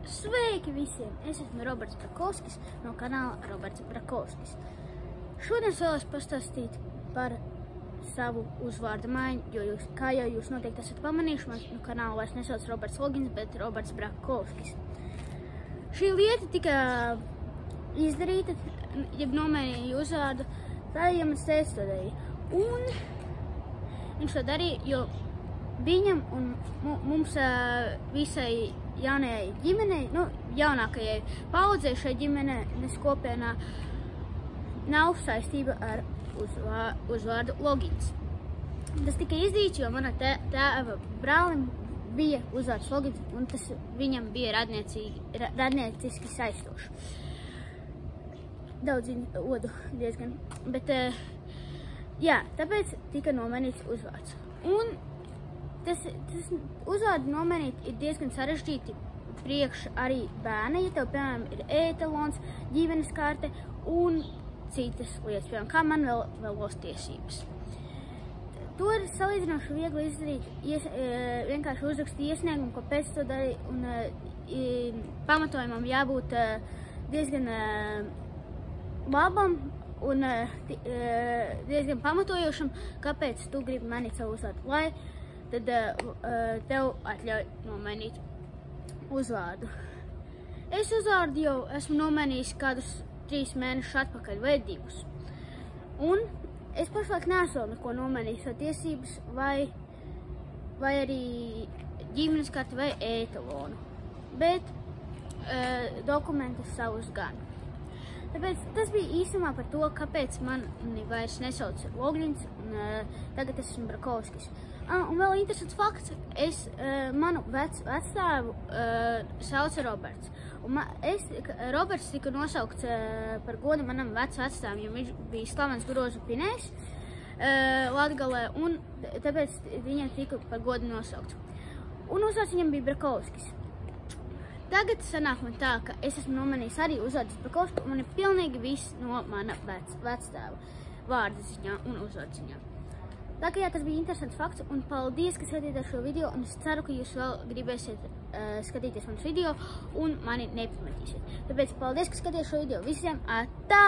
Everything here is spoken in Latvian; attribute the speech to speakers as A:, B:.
A: Sveiki visiem! Es esmu Roberts Brakovskis no kanāla Roberts Brakovskis. Šodien es vēlos pastāstīt par savu uzvārdu maiņu, jo kā jau jūs noteikti esat pamanījuši, man no kanāla vairs nesauc Roberts Logins, bet Roberts Brakovskis. Šī lieta tika izdarīta, ja nomainīja uzvārdu, tā ja mans tēvs to darīja. Un viņš to darīja, jo viņam un mums visai jaunajai ģimenei, jaunākajai paudzei šai ģimenes kopienā nav saistība ar uzvārdu Logins. Tas tika izdarīts, jo mana tēva brālim bija uzvārds Logins, un tas viņam bija radnieciski saistoši. Daudz odu diezgan, bet jā, tāpēc tika nomainīts uzvārds. Un tas uzvārdu nomainīt ir diezgan sarežģīti priekš arī bērni, ja tev, piemēram, ir e-talons, ģimenes karte un citas lietas, piemēram, kā man vēlos tiesības. To ir salīdzinoši viegli izdarīt, vienkārši uzrakstīt iesniegumu, kāpēc to darīt, un pamatojumam jābūt diezgan labam un diezgan pamatojošam, kāpēc tu gribi mainīt savu uzvārdu, lai tad tev atļauj nomainīt uzvārdu. Es uzvārdu jau esmu nomainījis kādus 3 mēnešus atpakaļ vai 2. Un es pašlaik neesmu vēl neko nomainījis, vai tiesības, vai arī ģimenes karti vai e-talonu. Bet dokumentus savus gan. Tāpēc tas bija īsumā par to, kāpēc mani vairs nesauc Logins, un tagad es esmu Brakovskis. Un vēl interesants fakts, manu vecstāvu sauca Roberts. Un Roberts tika nosaukts par godu manam vecstāvam, jo viņš bija slavens grozu pinējs Latgalē, un tāpēc viņam tika par godu nosaukts. Un uzvārds viņam bija Brakovskis. Tagad sanāk man tā, ka es esmu nomainījis arī uzvārdu Brakovskis, un man ir pilnīgi viss no mana vecstāva vārda ziņā un uzvārdu ziņā. Tā kā jā, tas bija interesants fakts, un paldies, ka skatījāties šo video, un es ceru, ka jūs vēl gribēsiet skatīties manas video, un mani nepametīsiet. Tāpēc paldies, ka skatījāties šo video. Visiem atā!